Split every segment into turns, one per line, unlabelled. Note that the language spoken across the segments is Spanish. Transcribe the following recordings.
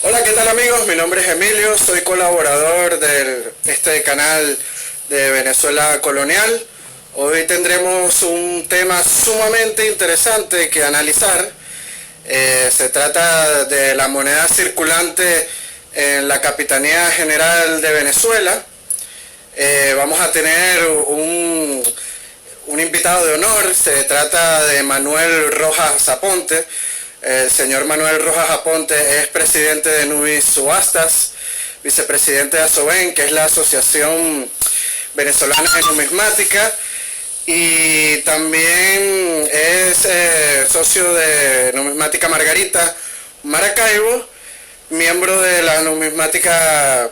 Hola, ¿qué tal amigos? Mi nombre es Emilio, soy colaborador de este canal de Venezuela Colonial. Hoy tendremos un tema sumamente interesante que analizar. Se trata de la moneda circulante en la Capitanía General de Venezuela. Vamos a tener un invitado de honor. Se trata de Manuel Rojas Aponte. El señor Manuel Rojas Aponte es presidente de Nubis Subastas, vicepresidente de ASOVEN, que es la Asociación Venezolana de Numismática, y también es socio de Numismática Margarita Maracaibo, miembro de la numismática,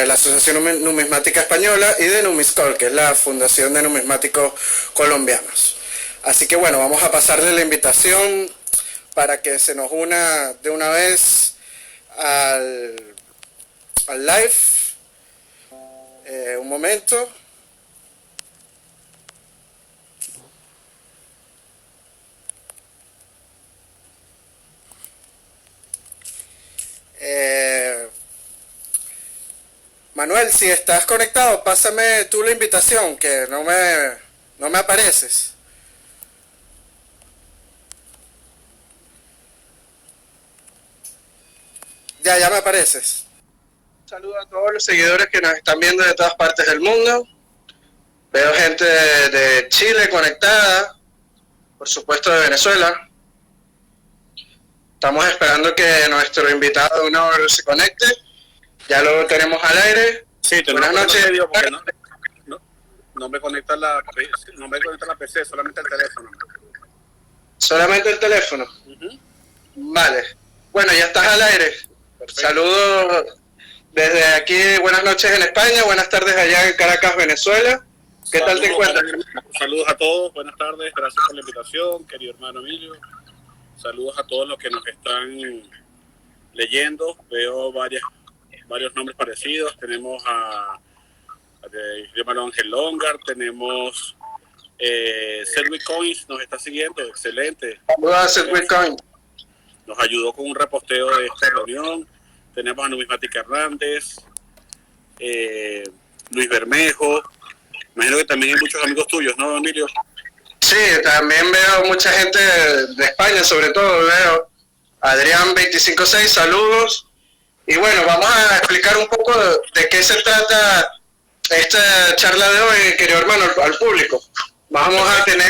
la Asociación Numismática Española, y de Numiscol, que es la Fundación de Numismáticos Colombianos. Así que bueno, vamos a pasarle la invitación para que se nos una de una vez al live. Un momento. Manuel, si estás conectado, pásame tú la invitación, que no me apareces. Ya me apareces. Un saludo a todos los seguidores que nos están viendo de todas partes del mundo. Veo gente de Chile conectada, por supuesto de Venezuela. Estamos esperando que nuestro invitado de honor se conecte. Ya lo tenemos al aire.
Sí,
buenas noches.
No me conecta la PC, solamente el teléfono.
Solamente el teléfono. Vale. Bueno, ya estás al aire. Perfecto. Saludos desde aquí, buenas noches en España, buenas tardes allá en Caracas, Venezuela. ¿Qué tal te encuentras?
Saludos a todos, buenas tardes, gracias por la invitación, querido hermano Emilio. Saludos a todos los que nos están leyendo. Veo varios nombres parecidos. Tenemos a hermano Ángel Longar, tenemos Sedwick Coins, nos está siguiendo, excelente.
Saludos a Sedwick Coins.
Nos ayudó con un reposteo de esta reunión. Tenemos a Numismática Hernández, Luis Bermejo. Imagino que también hay muchos amigos tuyos, ¿no, Emilio?
Sí, también veo mucha gente de España, sobre todo veo Adrián 256, saludos. Y bueno, vamos a explicar un poco de qué se trata esta charla de hoy, querido hermano, al público. Vamos a tener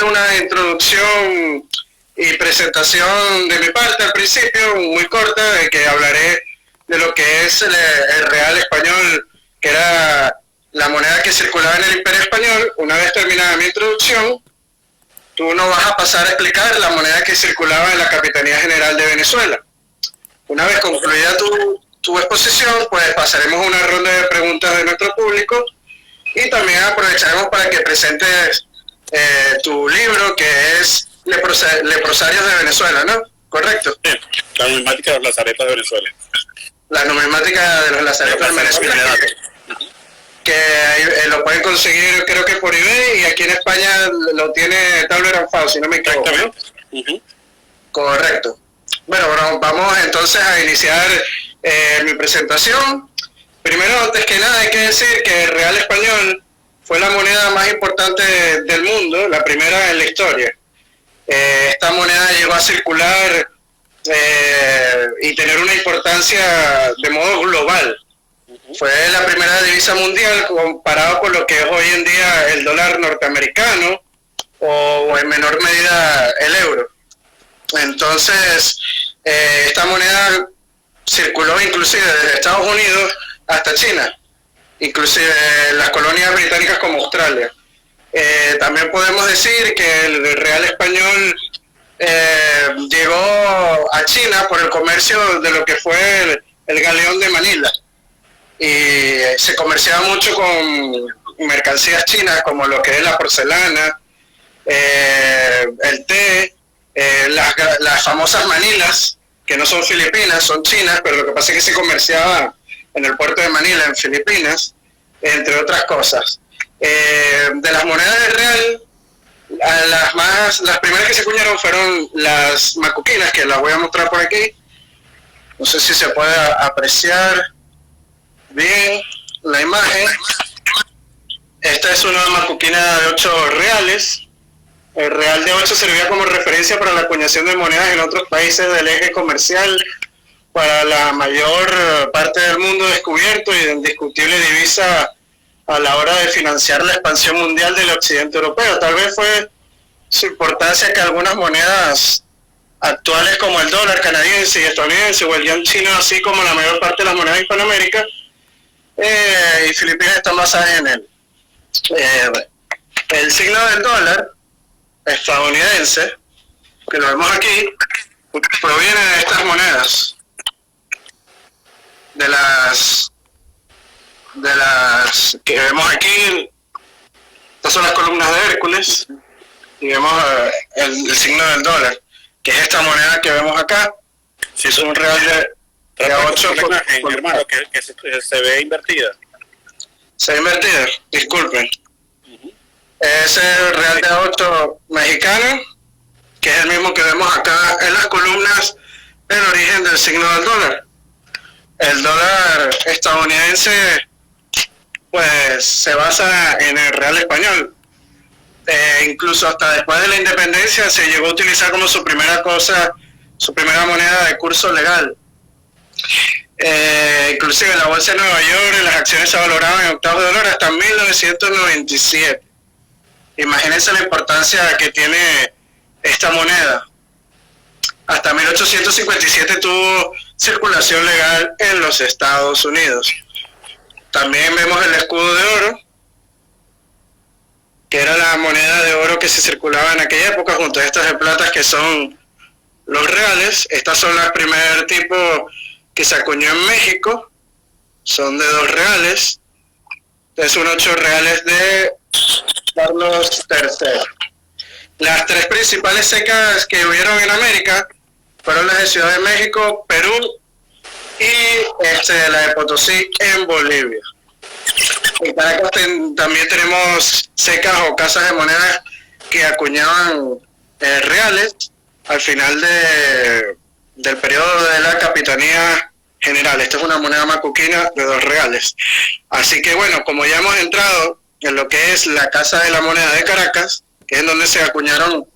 una introducción y presentación de mi parte al principio, muy corta, de que hablaré de lo que es el real español, que era la moneda que circulaba en el Imperio Español. Una vez terminada mi introducción, tú nos vas a pasar a explicar la moneda que circulaba en la Capitanía General de Venezuela. Una vez concluida tu exposición, pues pasaremos una ronda de preguntas de nuestro público y también aprovecharemos para que presentes tu libro, que es Leprosarios de Venezuela, ¿no? ¿Correcto?
Sí, la numismática de los lazaretos de Venezuela.
La numismática de los lazaretos de Venezuela. Que lo pueden conseguir, creo que por eBay, y aquí en España lo tiene Tabler and Fau, si no me equivoco, ¿no? Correcto. Bueno, vamos entonces a iniciar mi presentación. Primero, antes que nada, hay que decir que el real español fue la moneda más importante del mundo, la primera en la historia. Esta moneda llegó a circular y tener una importancia de modo global. Fue la primera divisa mundial comparado con lo que es hoy en día el dólar norteamericano o en menor medida el euro. Entonces, esta moneda circuló inclusive desde Estados Unidos hasta China, inclusive las colonias británicas como Australia. También podemos decir que el real español llegó a China por el comercio de lo que fue el galeón de Manila. Y se comerciaba mucho con mercancías chinas como lo que es la porcelana, el té, las famosas manilas, que no son filipinas, son chinas, pero lo que pasa es que se comerciaba en el puerto de Manila, en Filipinas, entre otras cosas. De las monedas del real, las primeras que se acuñaron fueron las macuquinas, que las voy a mostrar por aquí, No sé si se puede apreciar bien la imagen. Esta es una macuquina de 8 reales. El real de 8 servía como referencia para la acuñación de monedas en otros países del eje comercial para la mayor parte del mundo descubierto y de indiscutible divisa a la hora de financiar la expansión mundial del occidente europeo. Tal vez fue su importancia que algunas monedas actuales como el dólar canadiense y estadounidense o el yuan chino, así como la mayor parte de las monedas hispanoaméricas y Filipinas están basadas en él. El signo del dólar estadounidense, que lo vemos aquí, proviene de estas monedas, de las que vemos aquí. Estas son las columnas de Hércules y vemos el signo del dólar, que es esta moneda que vemos acá. Si es un real de 8
hermano, que se ve invertida.
Se ve invertida, disculpen. Es el real de 8 mexicano, que es el mismo que vemos acá en las columnas, el origen del signo del dólar. El dólar estadounidense pues se basa en el real español. Incluso hasta después de la independencia se llegó a utilizar como su primera moneda de curso legal. Inclusive en la bolsa de Nueva York las acciones se valoraban en octavos de dólar hasta 1997. Imagínense la importancia que tiene esta moneda. Hasta 1857 tuvo circulación legal en los Estados Unidos. También vemos el escudo de oro, que era la moneda de oro que se circulaba en aquella época, junto a estas de plata que son los reales. Estas son las primer tipo que se acuñó en México, son de 2 reales. Son 8 reales de Carlos III. Las 3 principales secas que hubieron en América fueron las de Ciudad de México, Perú y la de Potosí en Bolivia. En Caracas también tenemos secas o casas de monedas que acuñaban reales al final del periodo de la Capitanía General. Esta es una moneda macuquina de 2 reales. Así que bueno, como ya hemos entrado en lo que es la Casa de la Moneda de Caracas, que es en donde se acuñaron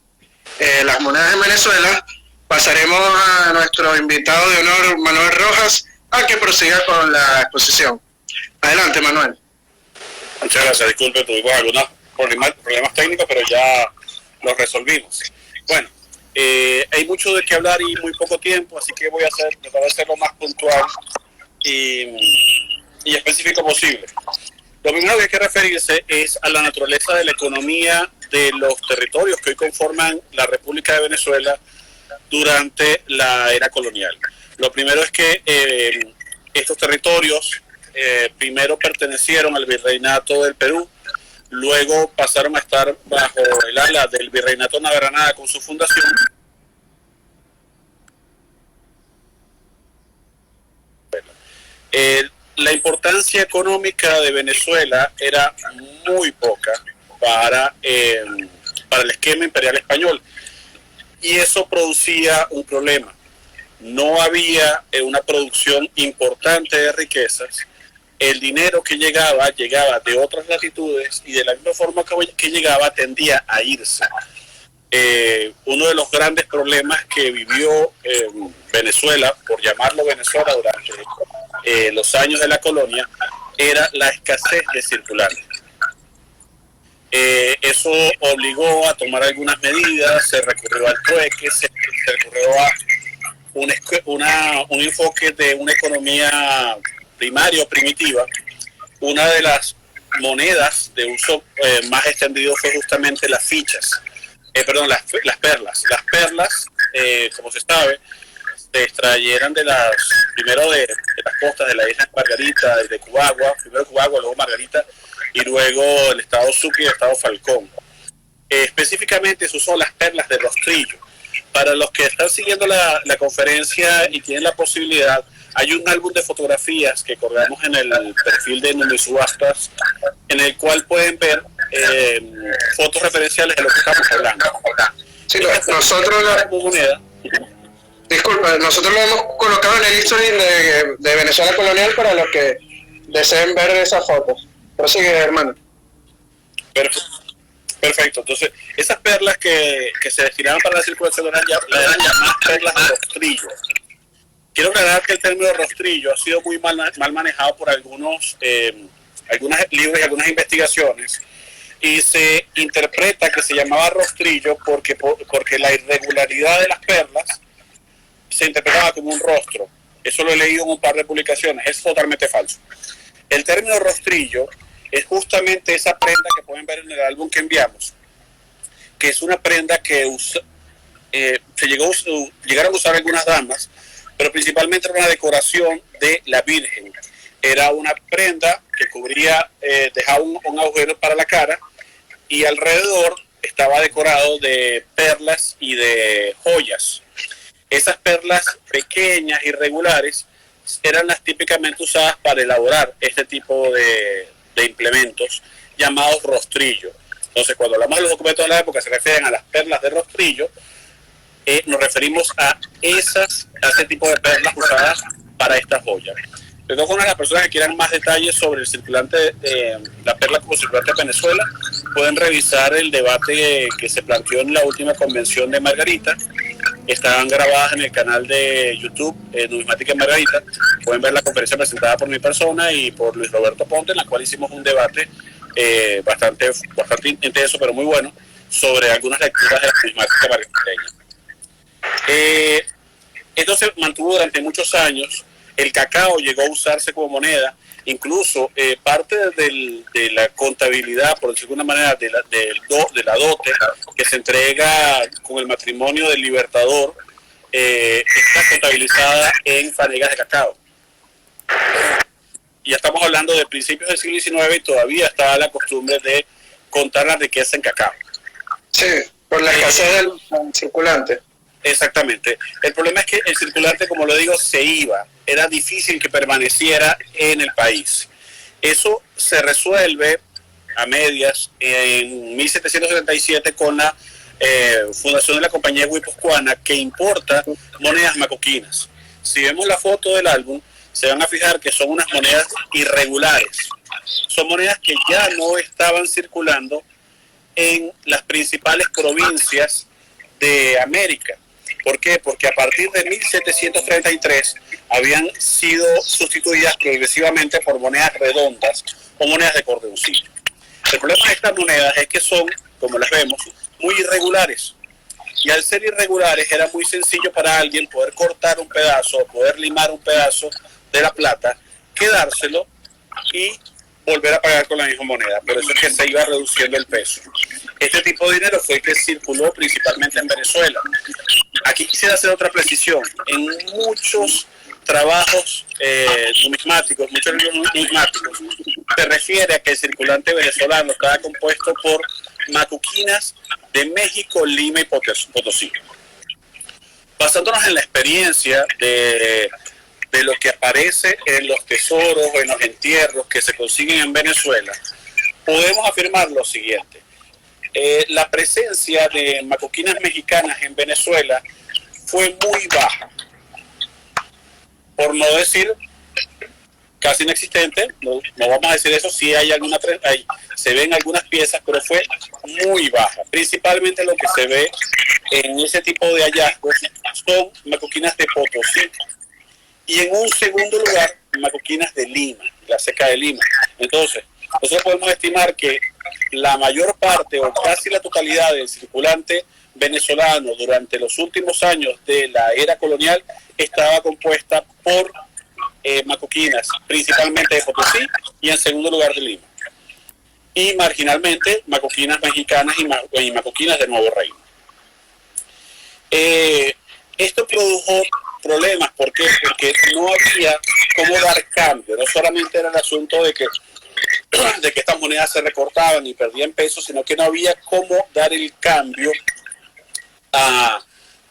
las monedas en Venezuela, pasaremos a nuestro invitado de honor, Manuel Rojas, a que prosiga con la exposición. Adelante, Manuel.
Muchas gracias, disculpe, tuvimos algunos problemas técnicos, pero ya los resolvimos. Bueno, hay mucho de qué hablar y muy poco tiempo, así que voy a tratar de ser lo más puntual y específico posible. Lo primero que hay que referirse es a la naturaleza de la economía de los territorios que hoy conforman la República de Venezuela durante la era colonial. Lo primero es que estos territorios primero pertenecieron al Virreinato del Perú, luego pasaron a estar bajo el ala del Virreinato Nava con su fundación. La importancia económica de Venezuela era muy poca para el esquema imperial español, y eso producía un problema. No había una producción importante de riquezas. El dinero que llegaba de otras latitudes, y de la misma forma que llegaba tendía a irse. Uno de los grandes problemas que vivió Venezuela, por llamarlo Venezuela, durante los años de la colonia, era la escasez de circulantes. Eso obligó a tomar algunas medidas, se recurrió al trueque, se recurrió a un enfoque de una economía primaria o primitiva. Una de las monedas de uso más extendido fue justamente las fichas, las perlas. Las perlas, como se sabe, se extrayeran primero de las costas de la isla Margarita, de Cubagua, primero Cubagua, luego Margarita, y luego el estado Sucre y el estado Falcón. Específicamente se usó las perlas de Rostrillo. Para los que están siguiendo la conferencia y tienen la posibilidad, hay un álbum de fotografías que colgamos en el perfil de Número Subastas, en el cual pueden ver fotos referenciales de lo que estamos hablando.
Sí, nosotros
moneda.
Disculpa, pues nosotros lo hemos colocado en el history de Venezuela Colonial para los que deseen ver esas fotos. Prosigue, hermano.
Perfecto. Entonces, esas perlas que se destinaban para la circulación eran llamadas perlas de rostrillo. Quiero aclarar que el término rostrillo ha sido muy mal manejado por algunos libros y algunas investigaciones, y se interpreta que se llamaba rostrillo porque la irregularidad de las perlas se interpretaba como un rostro. Eso lo he leído en un par de publicaciones, es totalmente falso. El término rostrillo es justamente esa prenda que pueden ver en el álbum que enviamos, que es una prenda que llegaron a usar algunas damas, pero principalmente era una decoración de la Virgen. Era una prenda que cubría, dejaba un agujero para la cara, y alrededor estaba decorado de perlas y de joyas. Esas perlas pequeñas, irregulares, eran las típicamente usadas para elaborar este tipo de implementos llamados rostrillo. Entonces, cuando hablamos de los documentos de la época se refieren a las perlas de rostrillo, nos referimos a ese tipo de perlas usadas para estas joyas. De todas formas, las personas que quieran más detalles sobre el circulante, la perla como circulante de Venezuela, pueden revisar el debate que se planteó en la última convención de Margarita. Están grabadas en el canal de YouTube, Numismática de Margarita. Pueden ver la conferencia presentada por mi persona y por Luis Roberto Ponte, en la cual hicimos un debate bastante intenso, pero muy bueno, sobre algunas lecturas de la numismática margariteña. Esto se mantuvo durante muchos años. El cacao llegó a usarse como moneda, incluso parte de la contabilidad, por decirlo de alguna manera, de la dote que se entrega con el matrimonio del libertador, está contabilizada en fanegas de cacao. Ya estamos hablando de principios del siglo XIX y todavía está la costumbre de contar la riqueza en cacao.
Sí, por la escasez del circulante.
Exactamente. El problema es que el circulante, como lo digo, se iba. Era difícil que permaneciera en el país. Eso se resuelve a medias en 1777 con la fundación de la Compañía Guipuzcoana, que importa monedas macoquinas. Si vemos la foto del álbum, se van a fijar que son unas monedas irregulares. Son monedas que ya no estaban circulando en las principales provincias de América. ¿Por qué? Porque a partir de 1733 habían sido sustituidas progresivamente por monedas redondas o monedas de cordoncillo. El problema de estas monedas es que son, como las vemos, muy irregulares. Y al ser irregulares era muy sencillo para alguien poder cortar un pedazo, poder limar un pedazo de la plata, quedárselo y volver a pagar con la misma moneda. Por eso es que se iba reduciendo el peso. Este tipo de dinero fue el que circuló principalmente en Venezuela. Aquí quisiera hacer otra precisión. En muchos trabajos numismáticos, muchos libros numismáticos, se refiere a que el circulante venezolano estaba compuesto por macuquinas de México, Lima y Potosí. Basándonos en la experiencia de lo que aparece en los tesoros o en los entierros que se consiguen en Venezuela, podemos afirmar lo siguiente. La presencia de macuquinas mexicanas en Venezuela fue muy baja, por no decir casi inexistente. No vamos a decir eso, sí hay se ven algunas piezas, pero fue muy baja. Principalmente lo que se ve en ese tipo de hallazgos son macuquinas de Potosí y en un segundo lugar macuquinas de Lima, la ceca de Lima. Entonces, nosotros podemos estimar que la mayor parte o casi la totalidad del circulante venezolano durante los últimos años de la era colonial estaba compuesta por macuquinas, principalmente de Potosí y en segundo lugar de Lima. Y marginalmente macuquinas mexicanas y macuquinas de Nuevo Reino. Esto produjo problemas. ¿Por qué? Porque no había cómo dar cambio. No solamente era el asunto de que estas monedas se recortaban y perdían peso, sino que no había cómo dar el cambio a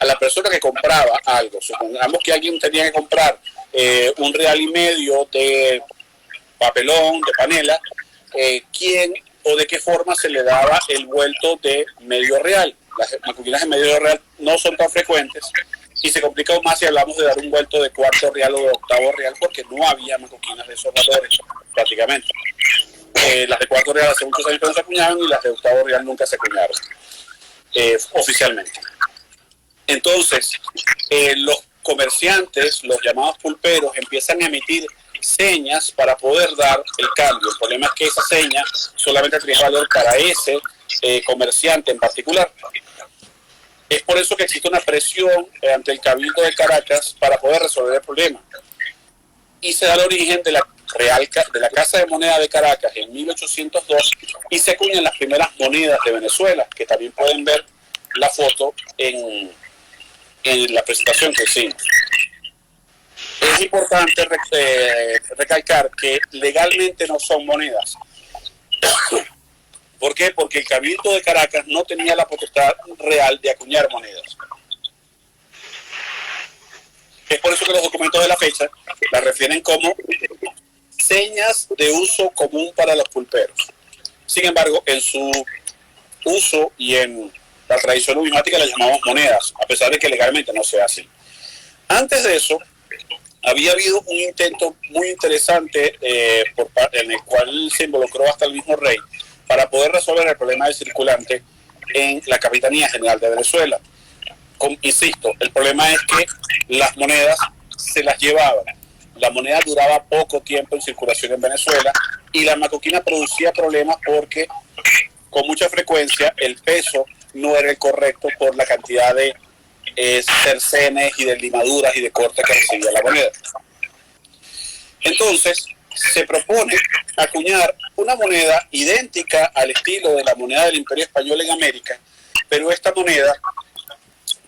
la persona que compraba algo. Supongamos que alguien tenía que comprar un real y medio de papelón, de panela, ¿quién o de qué forma se le daba el vuelto de medio real? Las macuquinas de medio real no son tan frecuentes, Y se complica aún más si hablamos de dar un vuelto de cuarto real o de octavo real, porque no había macoquinas de esos valores prácticamente. Las de cuarto real hace muchos años que no se acuñaban y las de octavo real nunca se acuñaron oficialmente. Entonces, los comerciantes, los llamados pulperos, empiezan a emitir señas para poder dar el cambio. El problema es que esa seña solamente tiene valor para ese comerciante en particular. Es por eso que existe una presión ante el Cabildo de Caracas para poder resolver el problema. Y se da el origen de la Casa de Moneda de Caracas en 1802 y se acuñan las primeras monedas de Venezuela, que también pueden ver la foto en la presentación que hicimos. Es importante recalcar que legalmente no son monedas. ¿Por qué? Porque el Cabildo de Caracas no tenía la potestad real de acuñar monedas. Es por eso que los documentos de la fecha la refieren como señas de uso común para los pulperos. Sin embargo, en su uso y en la tradición numismática las llamamos monedas, a pesar de que legalmente no sea así. Antes de eso, había habido un intento muy interesante en el cual se involucró hasta el mismo rey para poder resolver el problema del circulante en la Capitanía General de Venezuela. Insisto, el problema es que las monedas se las llevaban. La moneda duraba poco tiempo en circulación en Venezuela y la macoquina producía problemas porque con mucha frecuencia el peso no era el correcto por la cantidad de cercenes y de limaduras y de cortes que recibía la moneda. Entonces se propone acuñar una moneda idéntica al estilo de la moneda del Imperio Español en América, pero esta moneda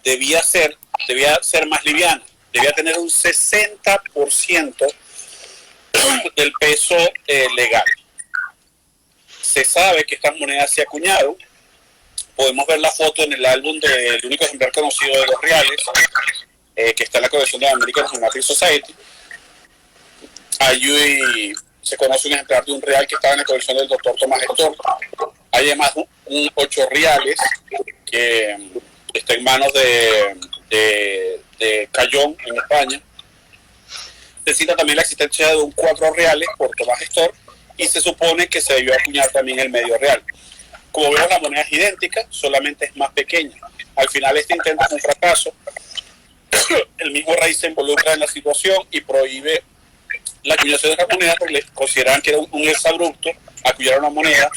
debía ser más liviana, debía tener un 60% del peso legal. Se sabe que estas monedas se acuñaron. Podemos ver la foto en el álbum del único ejemplar conocido de los reales, que está en la colección de American Numismatic Society. Allí se conoce un ejemplar de un real que estaba en la colección del doctor Tomás Héctor. Hay además un 8 reales que está en manos de Cayón en España. Se cita también la existencia de un 4 reales por Tomás Héctor y se supone que se debió acuñar también el medio real. Como vemos, la moneda es idéntica, solamente es más pequeña. Al final este intento es un fracaso. El mismo rey se involucra en la situación y prohíbe la acuñación de la moneda porque consideraban que era un exabrupto acuñar una moneda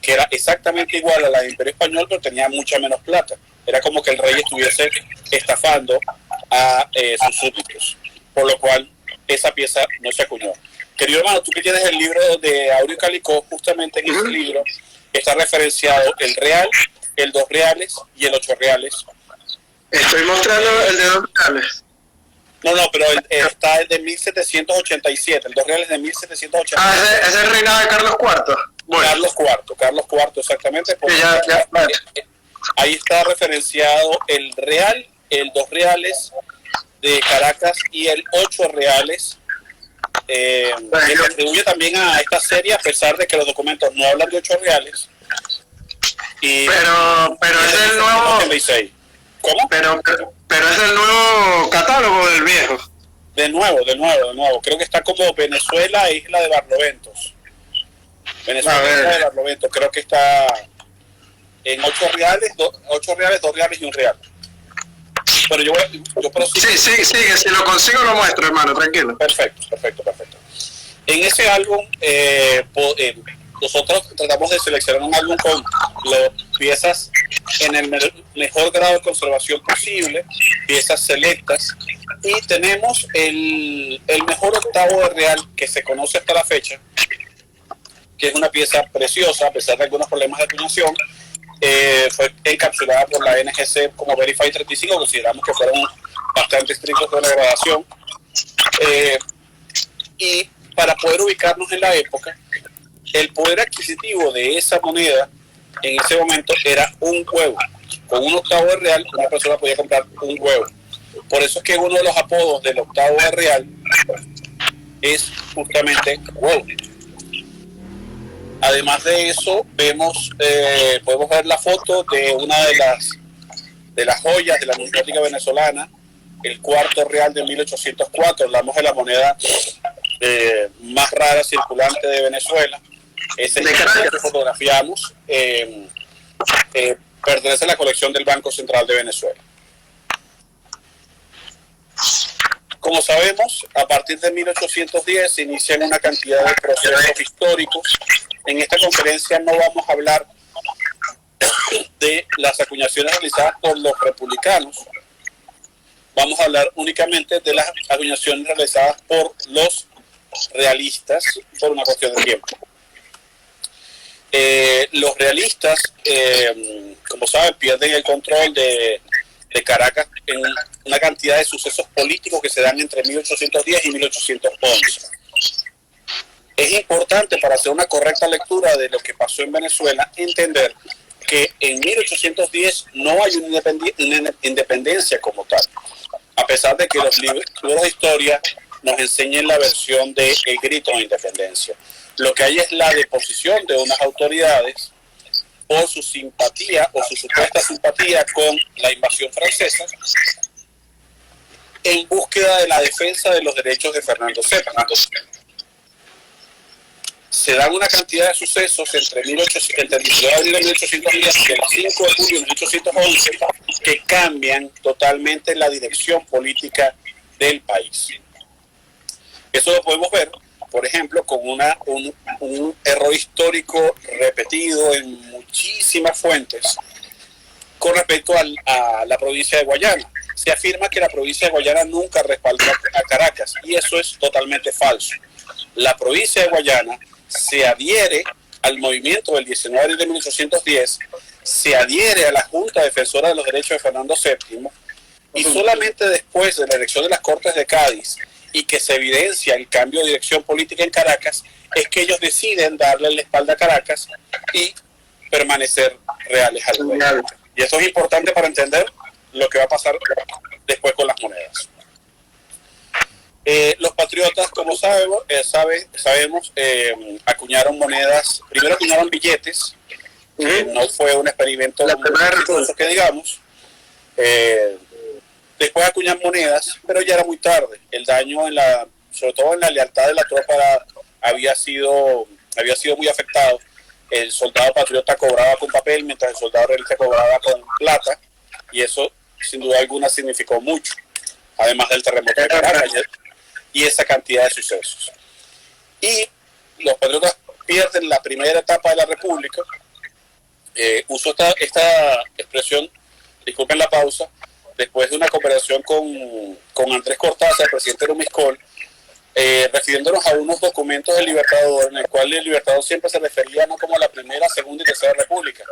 que era exactamente igual a la del Imperio Español, pero tenía mucha menos plata. Era como que el rey estuviese estafando a sus súbditos, por lo cual esa pieza no se acuñó. Querido hermano, tú que tienes el libro de Aureo Calicó, justamente en ese libro está referenciado el real, el 2 reales y el 8 reales.
Estoy mostrando el de 2 reales.
No, pero está el de 1787, el 2 reales de 1787.
Ah, ese es el reinado de Carlos IV.
Bueno. Carlos IV, exactamente.
Sí, ya.
Ahí está referenciado el real, el 2 reales de Caracas y el 8 reales. Que se atribuye también a esta serie, a pesar de que los documentos no hablan de 8 reales.
Pero es el nuevo.
86. ¿Cómo?
Pero es el nuevo catálogo del viejo.
De nuevo. Creo que está como Venezuela e Isla de Barloventos. Venezuela e Isla de Barloventos. Creo que está en 8 reales, 2 reales y 1 real. Pero yo prosigo.
Sí, si lo consigo lo muestro, hermano, tranquilo.
Perfecto. En ese álbum, nosotros tratamos de seleccionar un álbum con las piezas en el mejor grado de conservación posible, piezas selectas, y tenemos el mejor octavo de real que se conoce hasta la fecha, que es una pieza preciosa, a pesar de algunos problemas de acuñación. Fue encapsulada por la NGC como Verify 35, consideramos que fueron bastante estrictos con la gradación. Y para poder ubicarnos en la época, el poder adquisitivo de esa moneda en ese momento era un huevo. Con un octavo de real, una persona podía comprar un huevo. Por eso es que uno de los apodos del octavo de real es justamente huevo. Además de eso, podemos ver la foto de una de las joyas de la numismática venezolana, el cuarto real de 1804, hablamos de la moneda más rara circulante de Venezuela. Ese que fotografiamos pertenece a la colección del Banco Central de Venezuela. Como sabemos, a partir de 1810 se inician una cantidad de procesos históricos. En esta conferencia no vamos a hablar de las acuñaciones realizadas por los republicanos, vamos a hablar únicamente de las acuñaciones realizadas por los realistas por una cuestión de tiempo. Los realistas, como saben, pierden el control de Caracas en una cantidad de sucesos políticos que se dan entre 1810 y 1811. Es importante, para hacer una correcta lectura de lo que pasó en Venezuela, entender que en 1810 no hay una independencia como tal, a pesar de que los libros de historia nos enseñan la versión del grito de independencia. Lo que hay es la deposición de unas autoridades por su simpatía o su supuesta simpatía con la invasión francesa en búsqueda de la defensa de los derechos de Fernando VII. Se dan una cantidad de sucesos entre el 19 de abril de 1810 y el 5 de julio de 1811 que cambian totalmente la dirección política del país. Eso lo podemos ver, por ejemplo, con un error histórico repetido en muchísimas fuentes con respecto a la provincia de Guayana. Se afirma que la provincia de Guayana nunca respaldó a Caracas, y eso es totalmente falso. La provincia de Guayana se adhiere al movimiento del 19 de abril de 1810, se adhiere a la Junta Defensora de los Derechos de Fernando VII, y solamente después de la elección de las Cortes de Cádiz y que se evidencia el cambio de dirección política en Caracas, es que ellos deciden darle la espalda a Caracas y permanecer reales al gobierno. Y esto es importante para entender lo que va a pasar después con las monedas. Los patriotas, como sabemos, acuñaron monedas. Primero acuñaron billetes, no fue un experimento que digamos. Después acuñan monedas, pero ya era muy tarde. El daño, sobre todo en la lealtad de la tropa, había sido muy afectado. El soldado patriota cobraba con papel, mientras el soldado realista cobraba con plata, y eso sin duda alguna significó mucho, además del terremoto de Caracas y esa cantidad de sucesos. Y los patriotas pierden la primera etapa de la República. Uso esta expresión, disculpen la pausa, después de una conversación con Andrés Cortázar, el presidente de Lumiscol, refiriéndonos a unos documentos del Libertador, en el cual el Libertador siempre se refería no como la primera, segunda y tercera república,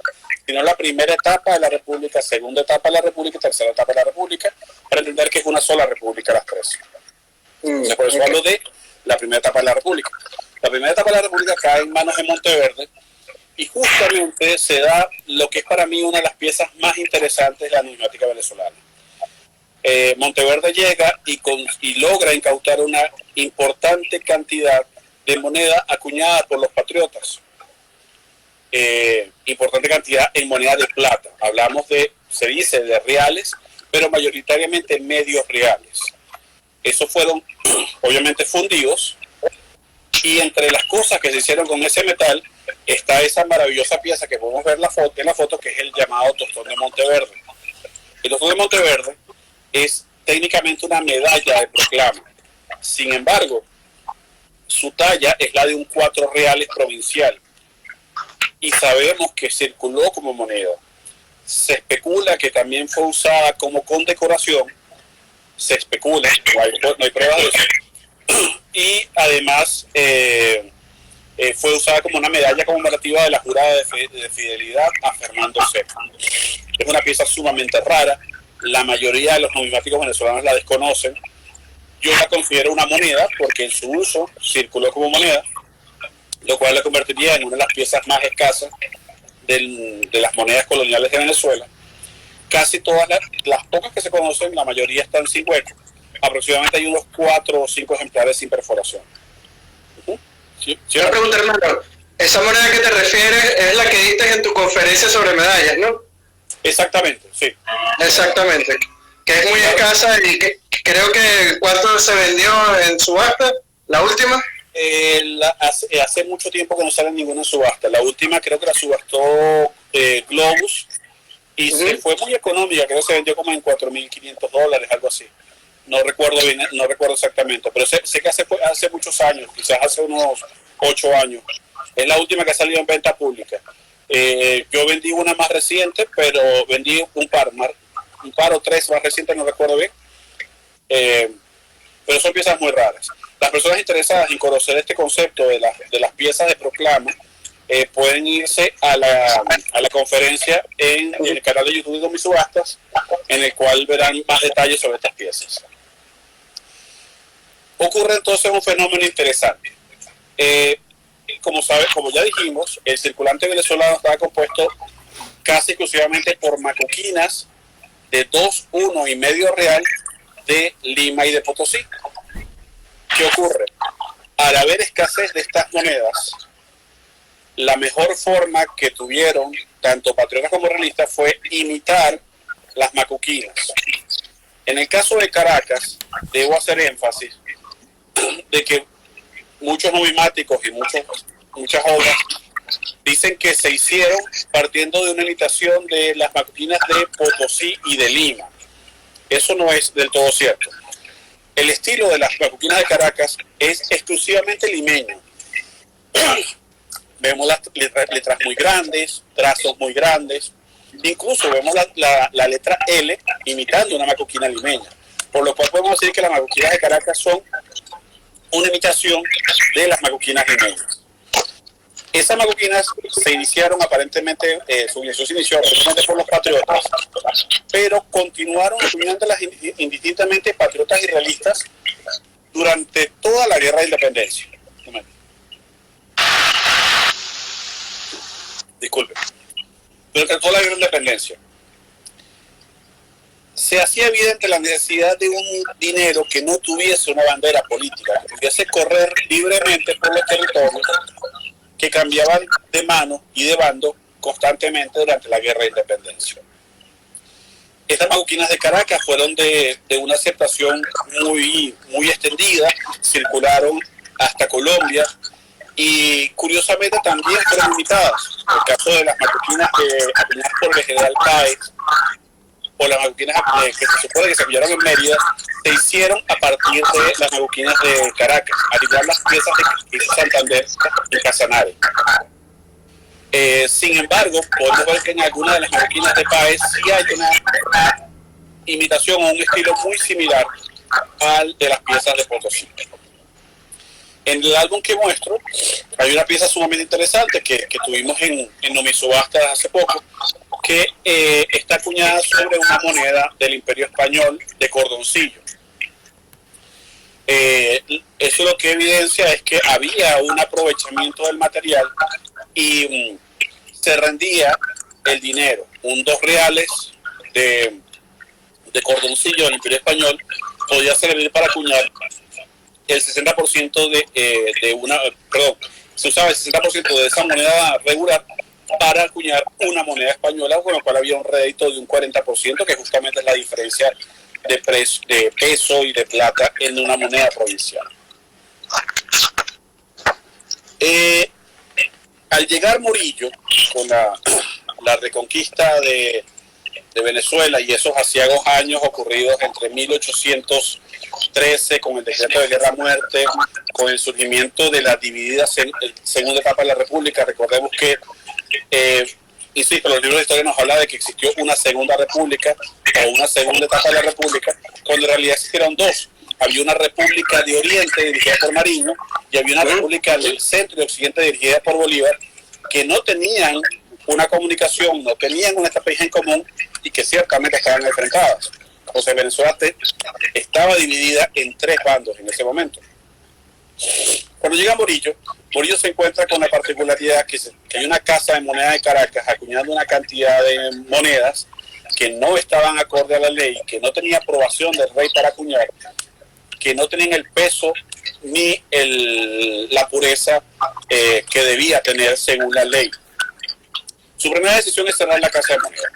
sino la primera etapa de la república, segunda etapa de la república y tercera etapa de la república, para entender que es una sola república las tres. Entonces, por eso hablo de la primera etapa de la república. La primera etapa de la república cae en manos de Monteverde, y justamente se da lo que es para mí una de las piezas más interesantes de la numismática venezolana. Monteverde llega y logra incautar una importante cantidad de moneda acuñada por los patriotas, importante cantidad en moneda de plata. Hablamos se dice de reales, pero mayoritariamente medios reales. Esos fueron obviamente fundidos, y entre las cosas que se hicieron con ese metal está esa maravillosa pieza que podemos ver en la foto, que es el llamado tostón de Monteverde. El tostón de Monteverde es técnicamente una medalla de proclama. Sin embargo, su talla es la de un 4 reales provincial, y sabemos que circuló como moneda. Se especula que también fue usada como condecoración, se especula, no hay pruebas de eso, y además fue usada como una medalla conmemorativa de la jurada de fidelidad a Fernando VII. Es una pieza sumamente rara. La mayoría de los numismáticos venezolanos la desconocen. Yo la considero una moneda porque en su uso circuló como moneda, lo cual la convertiría en una de las piezas más escasas de las monedas coloniales de Venezuela. Casi todas las pocas que se conocen, la mayoría están sin hueco. Aproximadamente hay unos 4 o 5 ejemplares sin perforación.
¿Sí? Una pregunta, hermano. Esa moneda que te refieres es la que diste en tu conferencia sobre medallas, ¿no?
Exactamente, sí.
Exactamente. Que es muy escasa y que creo que ¿cuánto se vendió en subasta? ¿La última?
Hace mucho tiempo que no sale ninguna subasta. La última creo que la subastó Globus y se fue muy económica, creo que se vendió como en $4,500, algo así. No recuerdo bien, no recuerdo exactamente, pero sé que hace muchos años, quizás hace unos 8 años. Es la última que ha salido en venta pública. Yo vendí una más reciente, pero vendí un par o tres más recientes, no recuerdo bien. Pero son piezas muy raras. Las personas interesadas en conocer este concepto de las piezas de proclama pueden irse a la conferencia en el canal de YouTube de Domi Subastas, en el cual verán más detalles sobre estas piezas. Ocurre entonces un fenómeno interesante. Como ya dijimos, el circulante venezolano estaba compuesto casi exclusivamente por macuquinas de 2, 1 y medio real de Lima y de Potosí. ¿Qué ocurre? Al haber escasez de estas monedas, la mejor forma que tuvieron tanto patriotas como realistas fue imitar las macuquinas. En el caso de Caracas, debo hacer énfasis de que muchos numismáticos y muchas obras dicen que se hicieron partiendo de una imitación de las macuquinas de Potosí y de Lima. Eso no es del todo cierto. El estilo de las macuquinas de Caracas es exclusivamente limeño. Vemos las letras muy grandes, trazos muy grandes, incluso vemos la letra L imitando una macuquina limeña, por lo cual podemos decir que las macuquinas de Caracas son una imitación de las macuquinas limeñas. Esas macuquinas se iniciaron aparentemente, su iniciación se inició aparentemente por los patriotas, pero continuaron acuñándolas indistintamente patriotas y realistas durante toda la guerra de independencia. Disculpe. Durante toda la guerra de independencia. Se hacía evidente la necesidad de un dinero que no tuviese una bandera política, que pudiese correr libremente por los territorios que cambiaban de mano y de bando constantemente durante la guerra de independencia. Estas macuquinas de Caracas fueron de una aceptación muy extendida, circularon hasta Colombia y curiosamente también fueron limitadas. El caso de las macuquinas acuñadas por el general Páez o las macuquinas que se supone que se acuñaron en Mérida, se hicieron a partir de las macuquinas de Caracas, al igual las piezas de Santander y Casanare. Sin embargo, podemos ver que en algunas de las macuquinas de Páez sí hay una imitación o un estilo muy similar al de las piezas de Potosí. En el álbum que muestro hay una pieza sumamente interesante que tuvimos en Domi Subastas hace poco, que está acuñada sobre una moneda del Imperio Español de cordoncillo. Eso lo que evidencia es que había un aprovechamiento del material y se rendía el dinero. Un 2 reales de cordoncillo del Imperio Español podía servir para acuñar el 60% se usaba el 60% de esa moneda regular para acuñar una moneda española, con lo cual había un rédito de un 40%, que justamente es la diferencia de peso y de plata en una moneda provincial. Al llegar Morillo, con la reconquista de Venezuela y esos aciagos años ocurridos entre 1813 con el decreto de guerra a muerte, con el surgimiento de la dividida segunda etapa de la República. Recordemos que insisto, los libros de historia nos hablan de que existió una segunda república o una segunda etapa de la república, cuando en realidad existieron dos. Había una república de Oriente dirigida por Mariño y había una república del centro y de Occidente dirigida por Bolívar, que no tenían una comunicación, no tenían una estrategia en común y que ciertamente estaban enfrentadas. O sea, Venezuela estaba dividida en 3 bandos en ese momento. Cuando llega Morillo se encuentra con la particularidad que hay una casa de moneda de Caracas acuñando una cantidad de monedas que no estaban acorde a la ley, que no tenía aprobación del rey para acuñar, que no tenían el peso ni la pureza que debía tener según la ley. Su primera decisión es cerrar la casa de monedas.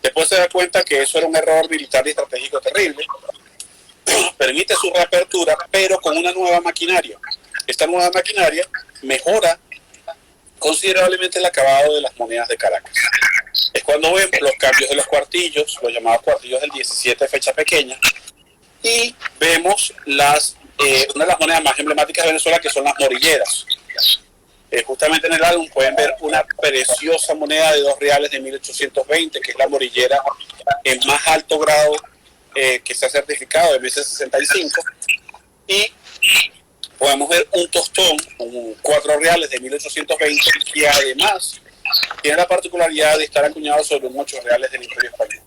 Después se da cuenta que eso era un error militar y estratégico terrible permite su reapertura, pero con una nueva maquinaria. Esta nueva maquinaria mejora considerablemente el acabado de las monedas de Caracas. Es cuando vemos los cambios de los cuartillos, los llamados cuartillos del 17 de fecha pequeña, y vemos una de las monedas más emblemáticas de Venezuela, que son las morilleras. Justamente en el álbum pueden ver una preciosa moneda de 2 reales de 1820, que es la morillera en más alto grado que se ha certificado de MS65, y podemos ver un tostón, un 4 reales de 1820, que además tiene la particularidad de estar acuñado sobre un 8 reales del Imperio Español.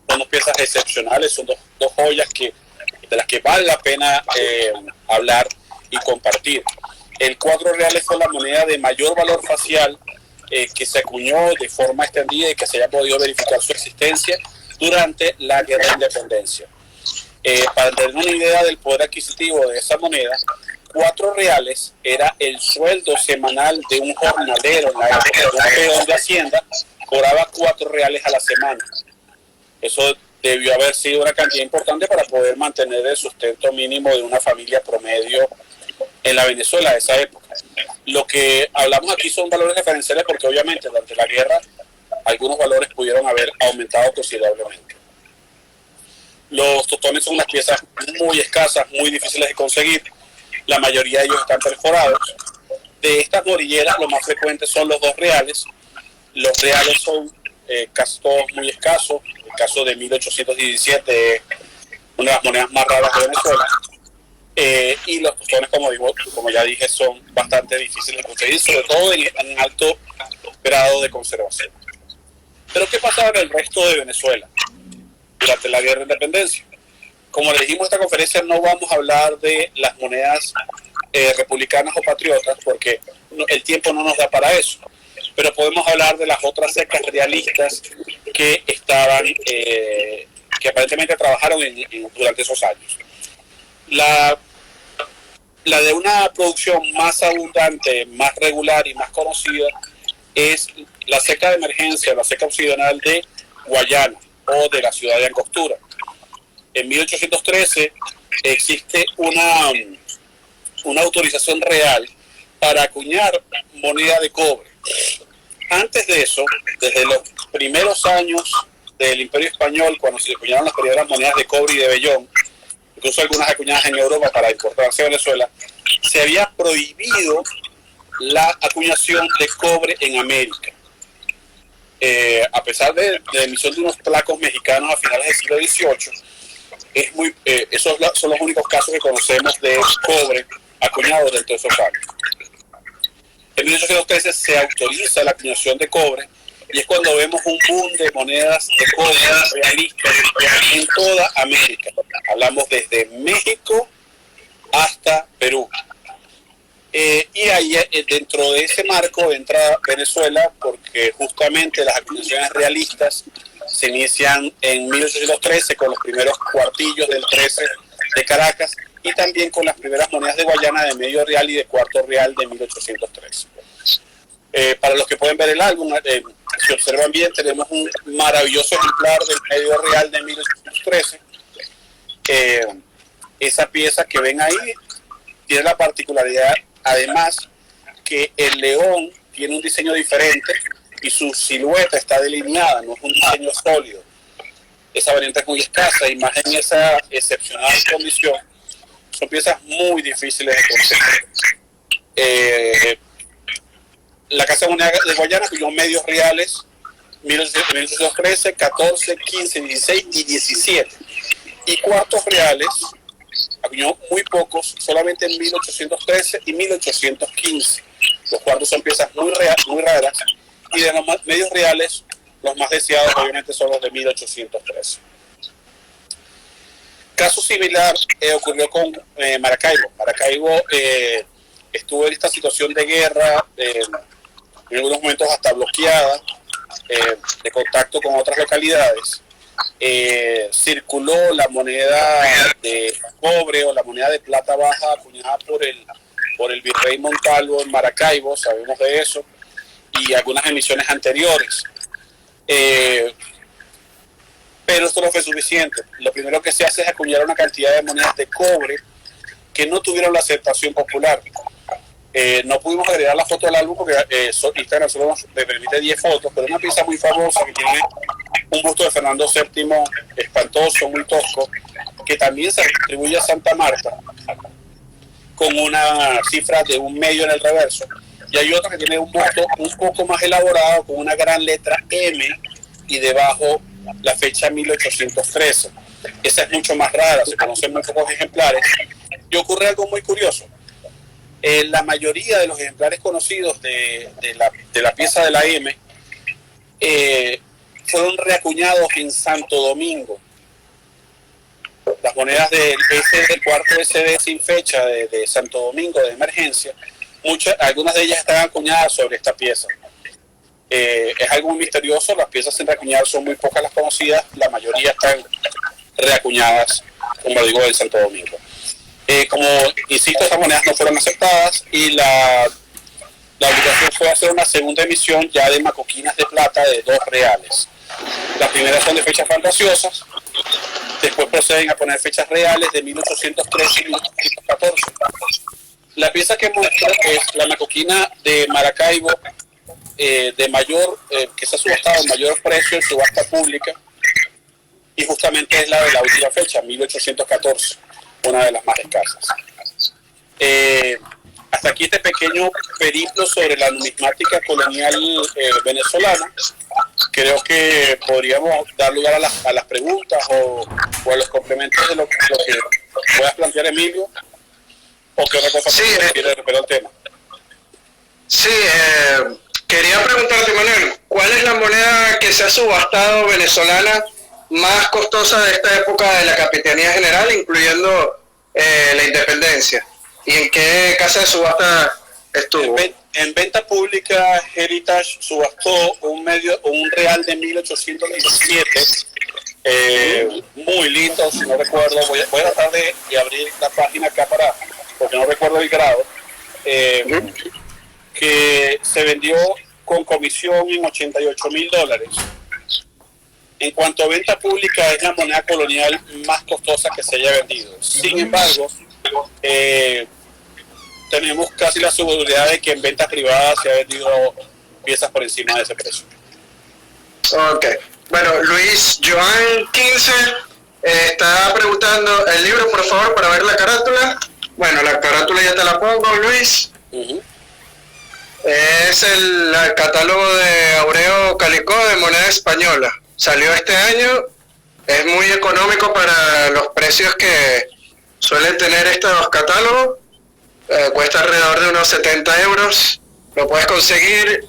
Son 2 piezas excepcionales, son dos joyas de las que vale la pena hablar y compartir. El 4 reales fue la moneda de mayor valor facial que se acuñó de forma extendida y que se haya podido verificar su existencia durante la Guerra de Independencia. Para tener una idea del poder adquisitivo de esa moneda, 4 reales era el sueldo semanal de un jornalero en la época, de un peón de Hacienda, cobraba 4 reales a la semana. Eso debió haber sido una cantidad importante para poder mantener el sustento mínimo de una familia promedio en la Venezuela de esa época. Lo que hablamos aquí son valores referenciales porque obviamente durante la guerra algunos valores pudieron haber aumentado considerablemente. Los tostones son unas piezas muy escasas, muy difíciles de conseguir. La mayoría de ellos están perforados. De estas morilleras, lo más frecuente son los 2 reales. Los reales son casi todos muy escasos. El caso de 1817 es una de las monedas más raras de Venezuela. Y los tostones, como ya dije, son bastante difíciles de conseguir, sobre todo en alto grado de conservación. Pero ¿qué pasaba en el resto de Venezuela durante la Guerra de Independencia? Como le dijimos en esta conferencia, no vamos a hablar de las monedas republicanas o patriotas, porque el tiempo no nos da para eso. Pero podemos hablar de las otras sectas realistas que estaban, que aparentemente trabajaron durante esos años. La de una producción más abundante, más regular y más conocida es la ceca de emergencia, la ceca occidental de Guayana o de la ciudad de Angostura. En 1813 existe una autorización real para acuñar moneda de cobre. Antes de eso, desde los primeros años del Imperio Español, cuando se acuñaron las primeras monedas de cobre y de vellón, incluso algunas acuñadas en Europa para importarse a Venezuela, se había prohibido la acuñación de cobre en América. A pesar de la emisión de unos placos mexicanos a finales del siglo XVIII, esos son los únicos casos que conocemos de cobre acuñado dentro de esos años. En 1813 se autoriza la acuñación de cobre y es cuando vemos un boom de monedas de cobre realistas en toda América. Hablamos desde México hasta Perú. Y ahí dentro de ese marco entra Venezuela, porque justamente las acuñaciones realistas se inician en 1813 con los primeros cuartillos del 13 de Caracas y también con las primeras monedas de Guayana de medio real y de cuarto real de 1813. Para los que pueden ver el álbum, si observan bien, tenemos un maravilloso ejemplar del medio real de 1813. Esa pieza que ven ahí tiene la particularidad, además, que el león tiene un diseño diferente y su silueta está delineada, no es un diseño sólido. Esa variante es muy escasa y más en esa excepcional condición. Son piezas muy difíciles de conseguir. La Casa de Moneda de Guayana acuñó medios reales 1813, 14, 15, 16 y 17. Y cuartos reales acuñó muy pocos, solamente en 1813 y 1815. Los cuartos son piezas muy raras y de los medios reales los más deseados obviamente son los de 1813. Caso similar ocurrió con Maracaibo. Maracaibo estuvo en esta situación de guerra, en algunos momentos hasta bloqueada, de contacto con otras localidades. Circuló la moneda de cobre o la moneda de plata baja acuñada por el virrey Montalvo en Maracaibo, sabemos de eso, y algunas emisiones anteriores. Pero esto no fue suficiente. Lo primero que se hace es acuñar una cantidad de monedas de cobre que no tuvieron la aceptación popular. No pudimos agregar la foto del álbum porque Instagram solo nos permite 10 fotos, pero una pieza muy famosa que tiene un busto de Fernando VII espantoso, muy tosco, que también se atribuye a Santa Marta, con una cifra de 1 medio en el reverso. Y hay otro que tiene un busto un poco más elaborado, con una gran letra M y debajo la fecha 1813. Esa es mucho más rara, se conocen muy pocos ejemplares. Y ocurre algo muy curioso. La mayoría de los ejemplares conocidos de la pieza de la M fueron reacuñados en Santo Domingo. Las monedas del cuarto SD sin fecha de Santo Domingo de emergencia, algunas de ellas están acuñadas sobre esta pieza. Es algo muy misterioso, las piezas sin reacuñar son muy pocas las conocidas, la mayoría están reacuñadas, como digo, en Santo Domingo. Como insisto, estas monedas no fueron aceptadas y la obligación fue hacer una segunda emisión ya de macoquinas de plata de 2 reales. Las primeras son de fechas fantasiosas, después proceden a poner fechas reales de 1813 y 1814. La pieza que muestra es la macoquina de Maracaibo, de mayor, que se ha subastado en mayor precio en subasta pública, y justamente es la de la última fecha, 1814, una de las más escasas. Hasta aquí este pequeño periplo sobre la numismática colonial venezolana. Creo que podríamos dar lugar a las preguntas o a los complementos de lo que puedas plantear, Emilio, o qué otra cosa quiere recuperar el tema.
Sí, quería preguntarte, Manuel, ¿cuál es la moneda que se ha subastado venezolana más costosa de esta época de la Capitanía General, incluyendo la independencia? ¿Y en qué casa de subasta estuvo?
En venta pública, Heritage subastó un real de 1817, muy lindo, si no recuerdo, voy a tratar de abrir la página acá porque no recuerdo el grado, que se vendió con comisión en $88,000. En cuanto a venta pública, es la moneda colonial más costosa que se haya vendido. Sin embargo, tenemos casi la seguridad de que en venta privada se ha vendido piezas por encima de ese precio.
Ok. Bueno, Luis Joan 15 está preguntando el libro, por favor, para ver la carátula. Bueno, la carátula ya te la pongo, Luis. Es el catálogo de Aureo Calicó de moneda española. Salió este año, es muy económico para los precios que suelen tener estos catálogos. Cuesta alrededor de unos 70 euros. Lo puedes conseguir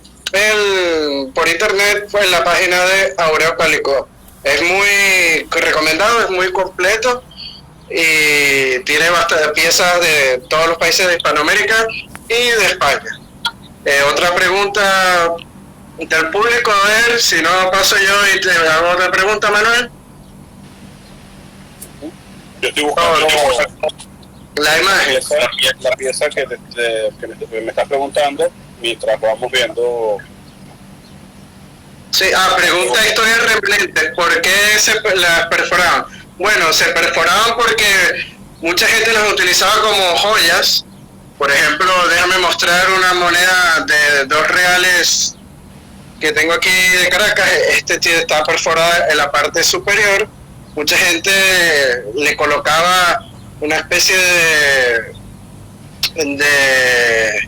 por internet, en la página de Aureo Calicó. Es muy recomendado, es muy completo y tiene bastantes piezas de todos los países de Hispanoamérica y de España. Otra pregunta del público, a ver si no paso yo y te hago otra pregunta, Manuel.
Yo estoy buscando
la imagen.
La pieza que me estás preguntando mientras vamos viendo.
Sí, pregunta historia replente. ¿Por qué las perforaban? Bueno, se perforaban porque mucha gente las utilizaba como joyas. Por ejemplo, déjame mostrar una moneda de 2 reales que tengo aquí de Caracas. Está perforada en la parte superior. Mucha gente le colocaba una especie de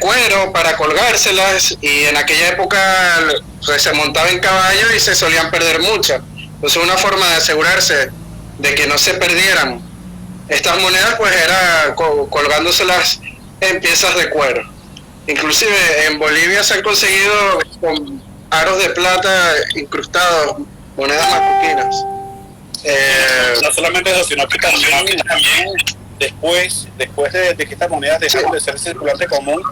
cuero para colgárselas, y en aquella época pues, se montaba en caballo y se solían perder muchas. Entonces una forma de asegurarse de que no se perdieran estas monedas pues era colgándoselas en piezas de cuero. Inclusive en Bolivia se han conseguido con aros de plata incrustados, monedas macoquinas.
No solamente eso, sino que también después de que estas monedas dejaron de ser circulante común,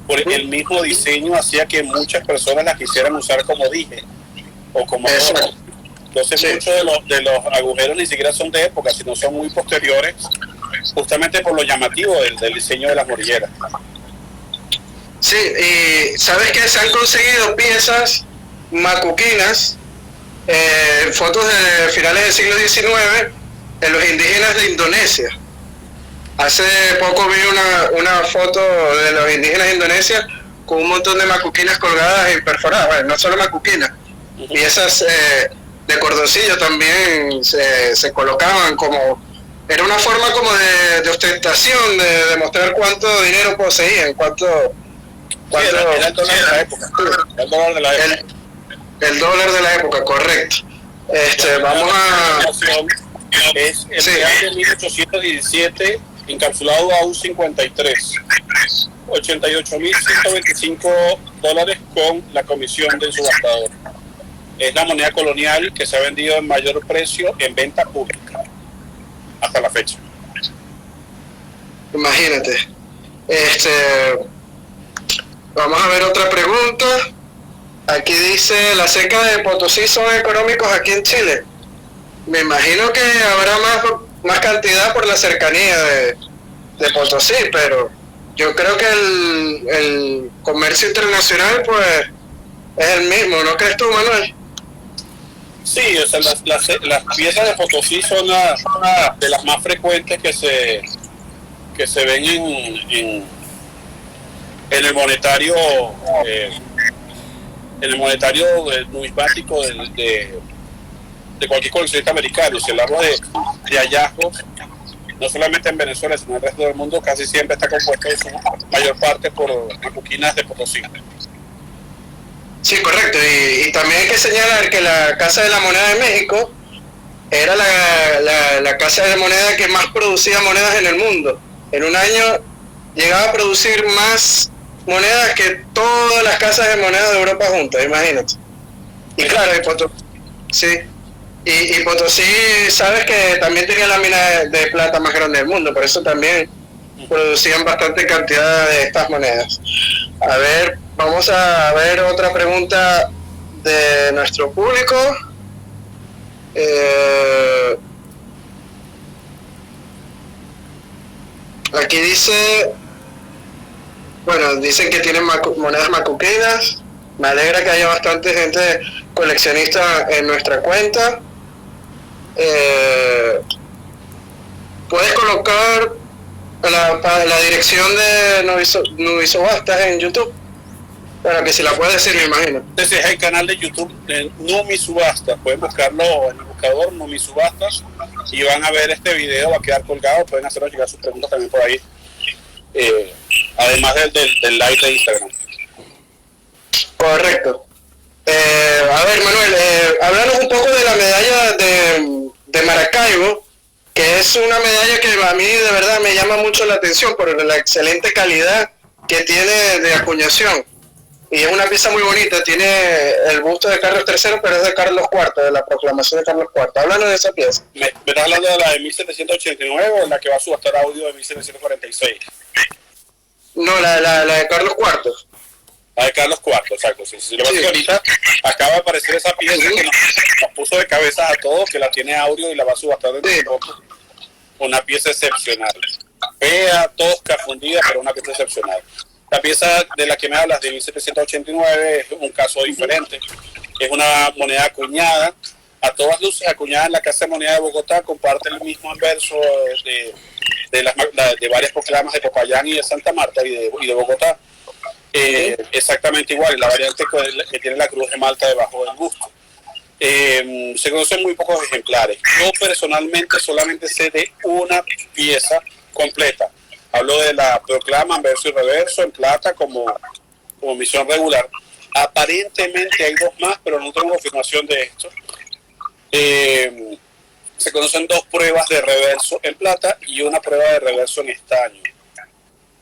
por el mismo diseño hacía que muchas personas las quisieran usar como dije o como adorno. Entonces sí, muchos de los agujeros ni siquiera son de época, sino son muy posteriores, justamente por lo llamativo del diseño de las morilleras.
Sí, y sabes que se han conseguido piezas macuquinas, fotos de finales del siglo XIX en los indígenas de Indonesia. Hace poco vi una foto de los indígenas de Indonesia con un montón de macuquinas colgadas y perforadas, bueno, no solo macuquinas, piezas de cordoncillo también se colocaban como, era una forma como de ostentación, de demostrar cuánto dinero poseían,
era el dólar de la época. El dólar de la época.
El dólar de la época, correcto. Vamos a...
Es el real de 1817 encapsulado a un 53. $88.125 con la comisión del subastador. Es la moneda colonial que se ha vendido en mayor precio en venta pública hasta la fecha.
Imagínate. Vamos a ver otra pregunta. Aquí dice, ¿la seca de Potosí son económicos aquí en Chile? Me imagino que habrá más cantidad por la cercanía de Potosí, pero yo creo que el comercio internacional pues es el mismo, ¿no crees tú, Manuel?
Sí, o sea, las piezas de Potosí son de las más frecuentes que se ven en el monetario numismático de cualquier coleccionista americano. Si hablamos de hallazgos, no solamente en Venezuela, sino en el resto del mundo, casi siempre está compuesto en su mayor parte por macuquinas de Potosí.
Sí, correcto. Y también hay que señalar que la Casa de la Moneda de México era la casa de moneda que más producía monedas en el mundo. En un año llegaba a producir más monedas que todas las casas de moneda de Europa juntas, imagínate. Y claro, y Potosí, sabes que también tenía la mina de plata más grande del mundo, por eso también producían bastante cantidad de estas monedas. A ver, vamos a ver otra pregunta de nuestro público. Aquí dice, bueno, dicen que tienen monedas macuquinas. Me alegra que haya bastante gente coleccionista en nuestra cuenta. Puedes colocar la dirección de Numisubastas en YouTube. Bueno, que si la puedes decir, me imagino.
Ese es el canal de YouTube de Numisubastas. Pueden buscarlo en el buscador Numisubastas y van a ver este video, va a quedar colgado. Pueden hacernos llegar sus preguntas también por ahí. Además del live de Instagram.
Correcto. A ver, Manuel, háblanos un poco de la medalla de Maracaibo, que es una medalla que a mí de verdad me llama mucho la atención por la excelente calidad que tiene de acuñación. Y es una pieza muy bonita, tiene el busto de Carlos III, pero es de Carlos IV, de la proclamación de Carlos IV. Háblanos de esa pieza.
¿Me estás hablando de la de 1789 o la que va a subastar audio de 1746?
No, la de Carlos IV.
La de Carlos IV, exacto. Si lo ves ahorita, acaba de aparecer esa pieza que nos puso de cabeza a todos, que la tiene audio y la va a subastar dentro de poco. Una pieza excepcional. Fea, tosca, fundida, pero una pieza excepcional. La pieza de la que me hablas de 1789 es un caso diferente. Es una moneda acuñada, a todas luces acuñada en la Casa de Moneda de Bogotá, comparte el mismo anverso de varias proclamas de Popayán y de Santa Marta y de Bogotá. Exactamente igual, la variante que tiene la cruz de Malta debajo del busto. Se conocen muy pocos ejemplares. Yo personalmente solamente sé de una pieza completa. Hablo de la proclama anverso y reverso en plata como misión regular. Aparentemente hay dos más, pero no tengo confirmación de esto. Se conocen dos pruebas de reverso en plata y una prueba de reverso en estaño.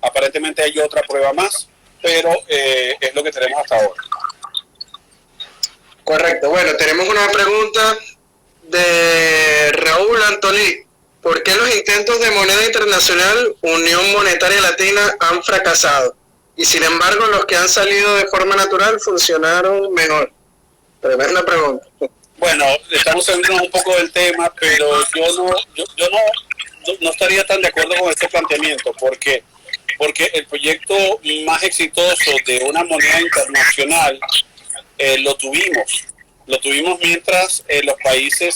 Aparentemente hay otra prueba más, pero es lo que tenemos hasta ahora.
Correcto. Bueno, tenemos una pregunta de Raúl Antolí. ¿Por qué los intentos de moneda internacional, Unión Monetaria Latina, han fracasado? Y sin embargo, los que han salido de forma natural funcionaron mejor. Tremenda pregunta.
Bueno, estamos saliendo un poco del tema, pero yo no estaría tan de acuerdo con este planteamiento, porque el proyecto más exitoso de una moneda internacional lo tuvimos mientras los países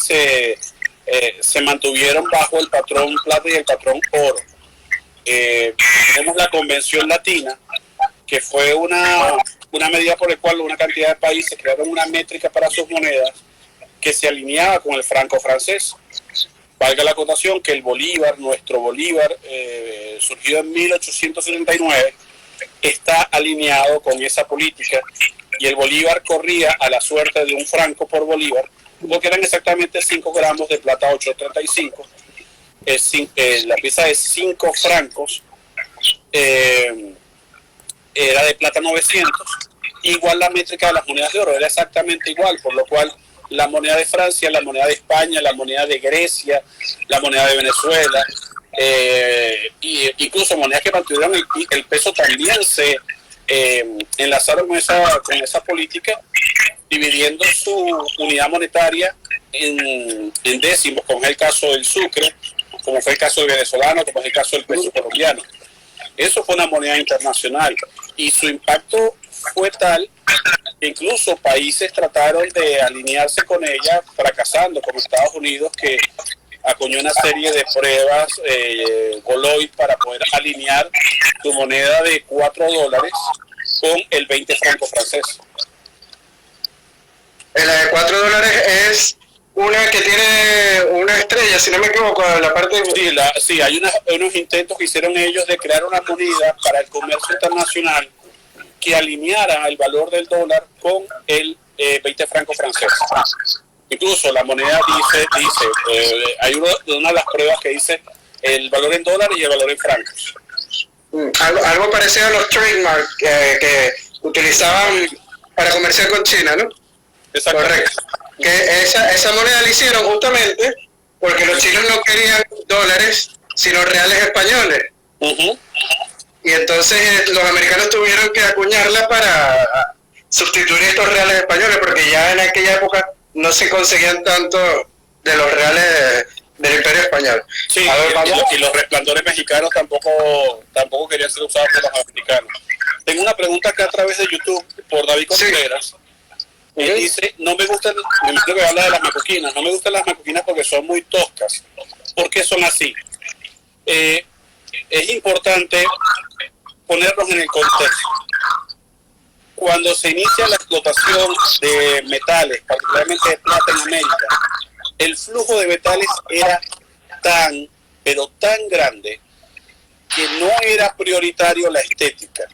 se mantuvieron bajo el patrón plata y el patrón oro. Tenemos la Convención Latina, que fue una medida por la cual una cantidad de países crearon una métrica para sus monedas que se alineaba con el franco francés. Valga la acotación que el bolívar, nuestro bolívar, surgido en 1879, está alineado con esa política, y el bolívar corría a la suerte de un franco por bolívar, porque eran exactamente 5 gramos de plata 835. La pieza de 5 francos era de plata 900, igual la métrica de las monedas de oro, era exactamente igual, por lo cual la moneda de Francia, la moneda de España, la moneda de Grecia, la moneda de Venezuela, incluso monedas que mantuvieron el peso también se enlazaron con esa política, dividiendo su unidad monetaria en décimos, como es el caso del sucre, como fue el caso del venezolano, como es el caso del peso colombiano. Eso fue una moneda internacional, y su impacto fue tal que incluso países trataron de alinearse con ella, fracasando, como Estados Unidos, que acuñó una serie de pruebas Goloid para poder alinear su moneda de $4 con el 20 franco francés.
La de $4 es una que tiene una estrella, si no me equivoco, la parte de...
Sí, hay unos intentos que hicieron ellos de crear una moneda para el comercio internacional que alineara el valor del dólar con el 20 franco francés. Incluso la moneda dice hay una de las pruebas que dice el valor en dólares y el valor en francos.
Algo parecido a los trademarks que utilizaban para comerciar con China, ¿no? Correcto. Que esa moneda la hicieron justamente porque los chinos no querían dólares, sino reales españoles. Y entonces los americanos tuvieron que acuñarla para sustituir estos reales españoles, porque ya en aquella época no se conseguían tanto de los reales del Imperio Español.
Sí, y los resplandores mexicanos tampoco querían ser usados por los americanos. Tengo una pregunta acá a través de YouTube por David Contreras. Él dice, no me gustan, me imagino que habla de las macoquinas, no me gustan las macoquinas porque son muy toscas. ¿Por qué son así? Es importante ponernos en el contexto. Cuando se inicia la explotación de metales, particularmente de plata en América, el flujo de metales era pero tan grande, que no era prioritario la estética.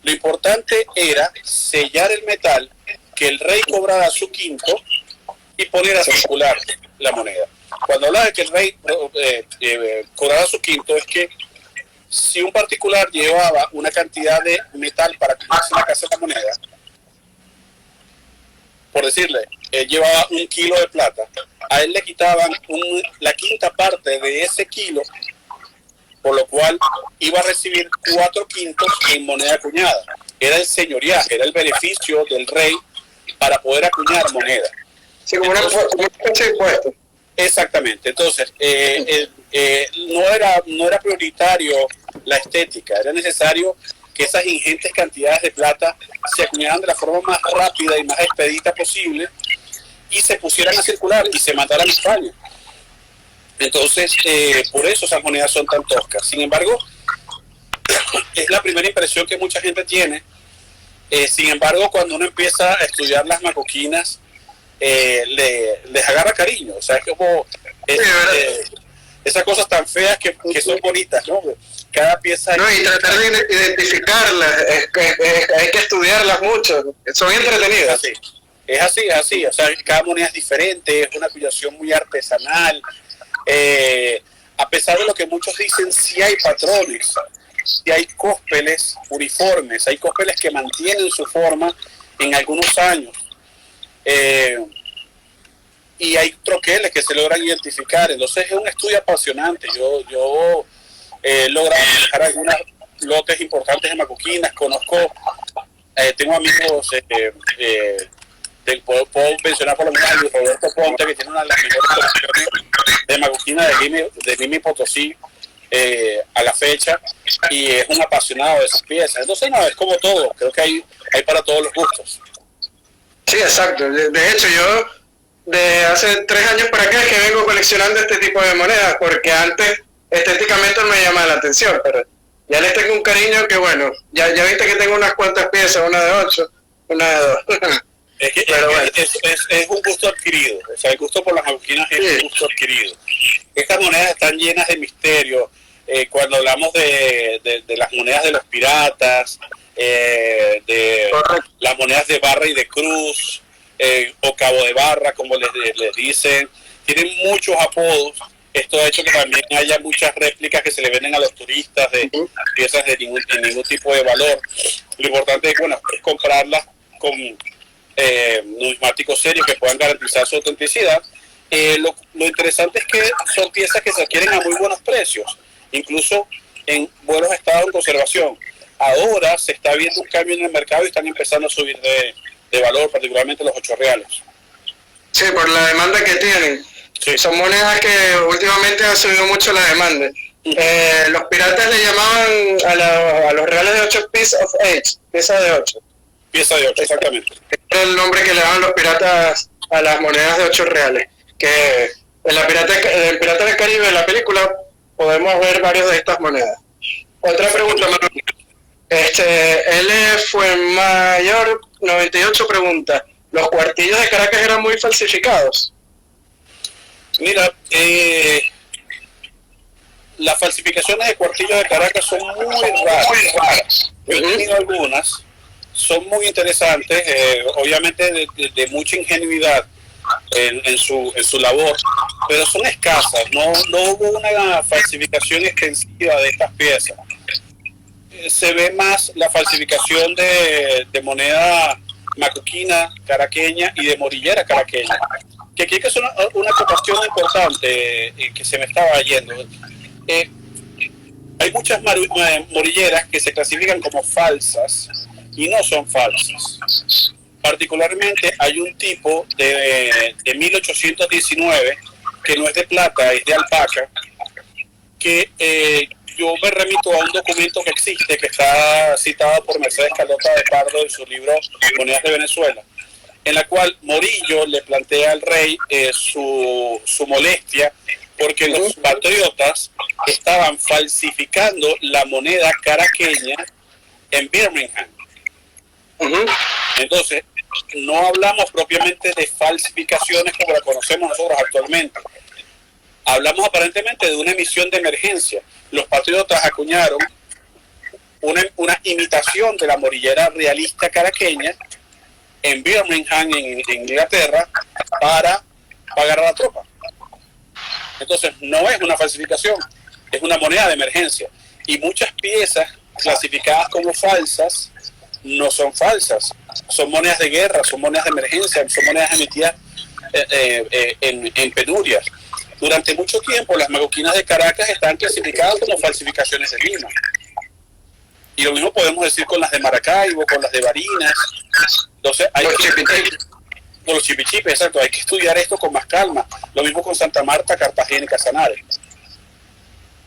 Lo importante era sellar el metal, que el rey cobrara su quinto y poner a circular la moneda. Cuando hablaba de que el rey cobrara su quinto, es que si un particular llevaba una cantidad de metal para comprarse la casa de la moneda, por decirle, él llevaba 1 kilo de plata, a él le quitaban la quinta parte de ese kilo, por lo cual iba a recibir 4 quintos en moneda acuñada. Era el señoriaje, era el beneficio del rey para poder acuñar moneda.
Sí, como una especie de impuesto.
Exactamente. Entonces, no era prioritario la estética, era necesario que esas ingentes cantidades de plata se acuñaran de la forma más rápida y más expedita posible y se pusieran a circular y se mandaran a España. Entonces, por eso esas monedas son tan toscas. Sin embargo, es la primera impresión que mucha gente tiene. Sin embargo, cuando uno empieza a estudiar las macoquinas, les agarra cariño. O sea, es como esas cosas tan feas que son bonitas, ¿no? Cada pieza...
No, y tratar de identificarlas, hay que estudiarlas mucho, son entretenidas.
Es así, o sea, cada moneda es diferente, es una acuñación muy artesanal. A pesar de lo que muchos dicen, sí hay patrones, sí hay cóspeles uniformes, hay cóspeles que mantienen su forma en algunos años. Y hay troqueles que se logran identificar. Entonces es un estudio apasionante. Yo he logrado manejar algunos lotes importantes de macoquinas, tengo amigos, puedo mencionar por lo menos a Luis Roberto Ponte, que tiene una de las mejores colecciones de macoquinas de Lima Potosí a la fecha, y es un apasionado de esas piezas. Entonces no, es como todo, creo que hay para todos los gustos.
Sí, exacto. De hecho, yo de hace 3 años para acá es que vengo coleccionando este tipo de monedas, porque antes estéticamente me llamaba la atención, pero ya les tengo un cariño que bueno, ya viste que tengo unas cuantas piezas, una de 8, una de 2.
Pero bueno. Es un gusto adquirido, o sea, el gusto por las agujinas es un gusto adquirido. Estas monedas están llenas de misterio. Cuando hablamos de las monedas de los piratas, de las monedas de barra y de cruz, o cabo de barra, como les dicen, tienen muchos apodos. Esto ha hecho que también haya muchas réplicas que se le venden a los turistas de piezas de ningún tipo de valor. Lo importante es, bueno, es comprarlas con numismáticos serios que puedan garantizar su autenticidad. Lo interesante es que son piezas que se adquieren a muy buenos precios, incluso en buenos estados de conservación. Ahora se está viendo un cambio en el mercado y están empezando a subir de valor, particularmente los 8 reales.
Sí, por la demanda que tienen. Sí. Son monedas que últimamente ha subido mucho la demanda. Los piratas le llamaban a los reales de 8 piece of 8, pieza de 8.
Pieza de 8, exactamente.
Es el nombre que le daban los piratas a las monedas de 8 reales. Que en el Pirata del Caribe, en la película, podemos ver varios de estas monedas. Otra pregunta, Manuel. L fue mayor 98 pregunta. ¿Los cuartillos de Caracas eran muy falsificados?
Mira, las falsificaciones de cuartillos de Caracas son muy raras. Yo he tenido algunas, son muy interesantes, obviamente de mucha ingenuidad en su labor, pero son escasas. No hubo una falsificación extensiva de estas piezas. Se ve más la falsificación de moneda macuquina caraqueña y de morillera caraqueña, que aquí es una cuestión importante que se me estaba yendo. Hay muchas morilleras que se clasifican como falsas y no son falsas. Particularmente hay un tipo de 1819 que no es de plata, es de alpaca, que yo me remito a un documento que existe, que está citado por Mercedes Carlota de Pardo en su libro Monedas de Venezuela, en la cual Morillo le plantea al rey su molestia porque los patriotas estaban falsificando la moneda caraqueña en Birmingham. Entonces, no hablamos propiamente de falsificaciones como la conocemos nosotros actualmente. Hablamos aparentemente de una emisión de emergencia. Los patriotas acuñaron una imitación de la morillera realista caraqueña en Birmingham, en Inglaterra, para pagar a la tropa. Entonces, no es una falsificación, es una moneda de emergencia. Y muchas piezas clasificadas como falsas no son falsas, son monedas de guerra, son monedas de emergencia, son monedas emitidas en penurias. Durante mucho tiempo las macuquinas de Caracas están clasificadas como falsificaciones de Lima. Y lo mismo podemos decir con las de Maracaibo, con las de Barinas. Entonces hay con los chipichipes, exacto, hay que estudiar esto con más calma. Lo mismo con Santa Marta, Cartagena y Casanare.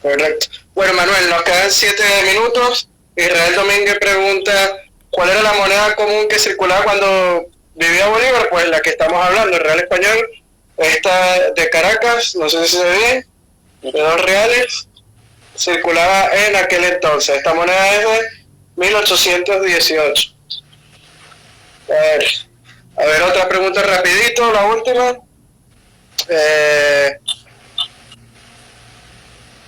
Correcto. Bueno, Manuel, nos quedan 7 minutos. Israel Domínguez pregunta, ¿cuál era la moneda común que circulaba cuando vivía Bolívar? Pues la que estamos hablando, el real español. Esta de Caracas, no sé si se ve bien, de 2 reales, circulaba en aquel entonces. Esta moneda es de 1818. A ver, otra pregunta rapidito, la última.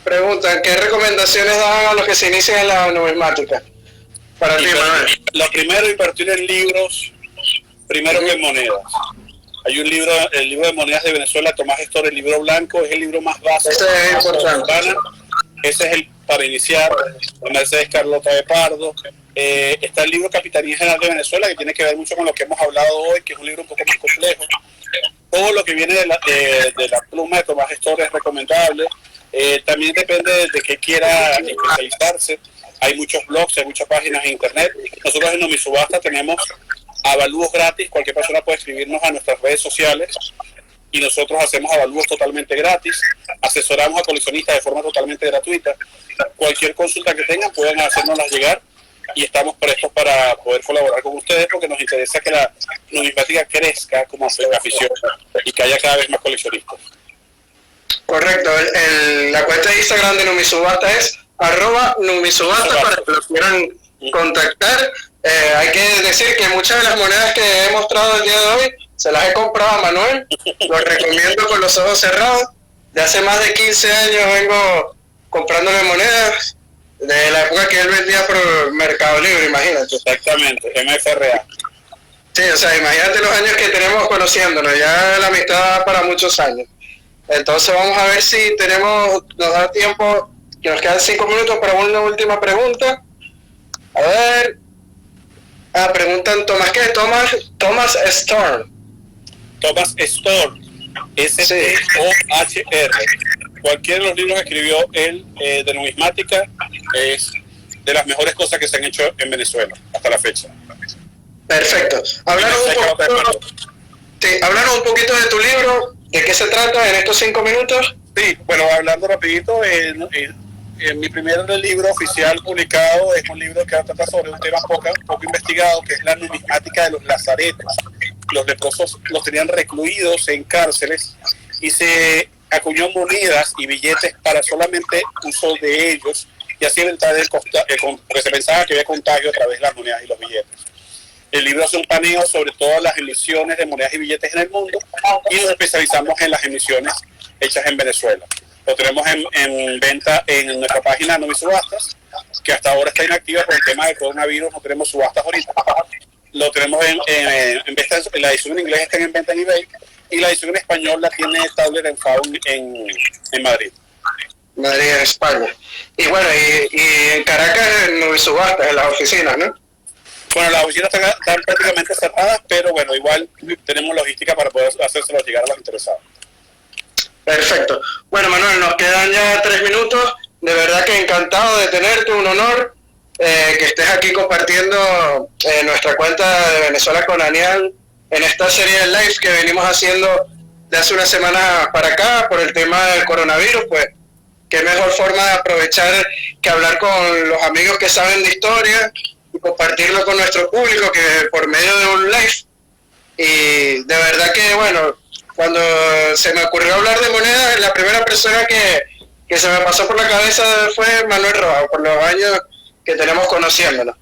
Preguntan, ¿qué recomendaciones dan a los que se inician en la numismática? Para ti, Manuel.
Lo primero, invertir en libros, primero que en monedas. Hay un libro, el libro de monedas de Venezuela, Tomás Gestor, el libro blanco, es el libro más básico.
Ese es importante.
Ese es el para iniciar, Mercedes Carlota de Pardo. Está el libro Capitanía General de Venezuela, que tiene que ver mucho con lo que hemos hablado hoy, que es un libro un poco más complejo. Todo lo que viene de la pluma de Tomás Gestor es recomendable. También depende de qué quiera especializarse. Hay muchos blogs, hay muchas páginas en internet. Nosotros en Nomisubasta tenemos avalúos gratis. Cualquier persona puede escribirnos a nuestras redes sociales y nosotros hacemos avalúos totalmente gratis. Asesoramos a coleccionistas de forma totalmente gratuita. Cualquier consulta que tengan pueden hacérnoslas llegar y estamos prestos para poder colaborar con ustedes porque nos interesa que la numismática crezca como afición y que haya cada vez más coleccionistas.
Correcto, la cuenta de Instagram de Numisubasta es @numisubasta para que lo quieran contactar. Hay que decir que muchas de las monedas que he mostrado el día de hoy se las he comprado a Manuel, lo recomiendo con los ojos cerrados. De hace más de 15 años vengo comprándole monedas, de la época que él vendía por Mercado Libre, imagínate.
Exactamente, MFRA.
Sí, o sea, imagínate los años que tenemos conociéndonos, ya la amistad da para muchos años. Entonces vamos a ver si nos da tiempo, que nos quedan 5 minutos para una última pregunta. A ver, preguntan Thomas Storm.
Thomas Storm, S-T-O-H-R. Cualquiera de los libros que escribió él de numismática es de las mejores cosas que se han hecho en Venezuela hasta la fecha.
Perfecto. Háblanos un poquito de tu libro, de qué se trata en estos 5 minutos.
Sí, bueno, hablando rapidito, mi primer libro oficial publicado es un libro que trata sobre un tema poco investigado, que es la numismática de los lazaretos. Los leprosos los tenían recluidos en cárceles y se acuñó monedas y billetes para solamente uso de ellos y así evitar porque se pensaba que había contagio a través de las monedas y los billetes. El libro hace un paneo sobre todas las emisiones de monedas y billetes en el mundo y nos especializamos en las emisiones hechas en Venezuela. Lo tenemos en venta en nuestra página Numisubastas, que hasta ahora está inactiva por el tema del coronavirus, no tenemos subastas ahorita. Lo tenemos en la edición en inglés está en venta en eBay y la edición en español la tiene Tauler en Faun en Madrid.
Madrid, en España. Y bueno, y en Caracas en Numisubastas, en las oficinas, ¿no?
Bueno, las oficinas están prácticamente cerradas, pero bueno, igual tenemos logística para poder hacérselo llegar a los interesados. Perfecto.
Bueno, Manuel, nos quedan ya 3 minutos. De verdad que encantado de tenerte, un honor que estés aquí compartiendo nuestra cuenta de Venezuela Colonial en esta serie de lives que venimos haciendo de hace una semana para acá por el tema del coronavirus. Pues qué mejor forma de aprovechar que hablar con los amigos que saben de historia y compartirlo con nuestro público que por medio de un live. Y de verdad que, bueno, cuando se me ocurrió hablar de monedas, la primera persona que se me pasó por la cabeza fue Manuel Rojas, por los años que tenemos conociéndonos.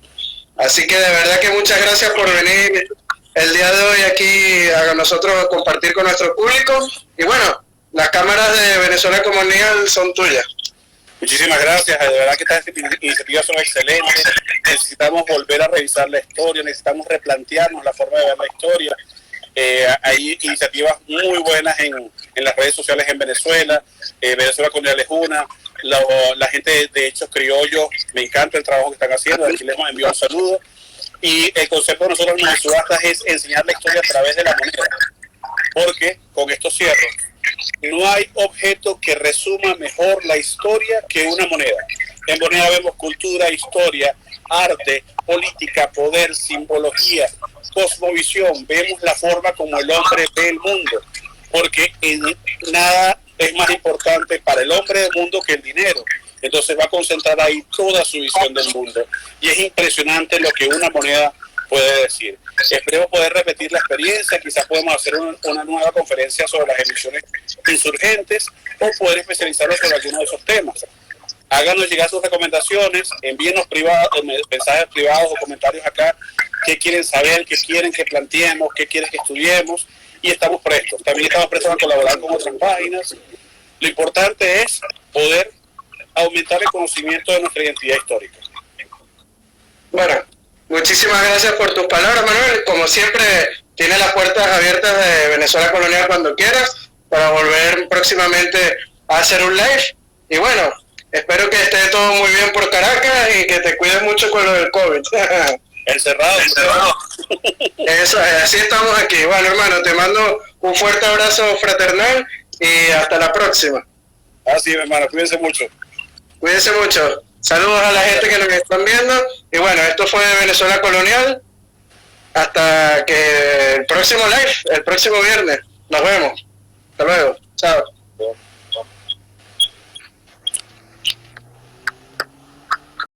Así que de verdad que muchas gracias por venir el día de hoy aquí a nosotros compartir con nuestro público. Y bueno, las cámaras de Venezuela Colonial son tuyas.
Muchísimas gracias, de verdad que estas iniciativas son excelentes. Necesitamos volver a revisar la historia, necesitamos replantearnos la forma de ver la historia. Hay iniciativas muy buenas en las redes sociales en Venezuela. Venezuela Colonial es una. La gente de Hechos Criollos, me encanta el trabajo que están haciendo. Aquí les envío un saludo. Y el concepto de nosotros en Numisubastas es enseñar la historia a través de la moneda. Porque, con esto cierro, no hay objeto que resuma mejor la historia que una moneda. En moneda vemos cultura, historia, arte, política, poder, simbología, cosmovisión. Vemos la forma como el hombre ve el mundo, porque nada es más importante para el hombre del mundo que el dinero. Entonces va a concentrar ahí toda su visión del mundo. Y es impresionante lo que una moneda puede decir. Esperemos poder repetir la experiencia, quizás podemos hacer una nueva conferencia sobre las emisiones insurgentes o poder especializarnos sobre alguno de esos temas. Háganos llegar sus recomendaciones, envíenos mensajes privados o comentarios acá, qué quieren saber, qué quieren que planteemos, qué quieren que estudiemos, y estamos prestos. También estamos prestos a colaborar con otras páginas. Lo importante es poder aumentar el conocimiento de nuestra identidad histórica.
Bueno, muchísimas gracias por tus palabras, Manuel. Como siempre, tienes las puertas abiertas de Venezuela Colonial cuando quieras, para volver próximamente a hacer un live. Y bueno, espero que esté todo muy bien por Caracas y que te cuides mucho con lo del COVID.
Encerrado.
Eso, así estamos aquí. Bueno, hermano, te mando un fuerte abrazo fraternal y hasta la próxima.
Así, hermano, cuídense mucho.
Cuídense mucho. Saludos a la gente que nos están viendo. Y bueno, esto fue Venezuela Colonial. Hasta que el próximo live, el próximo viernes. Nos vemos. Hasta luego. Chao.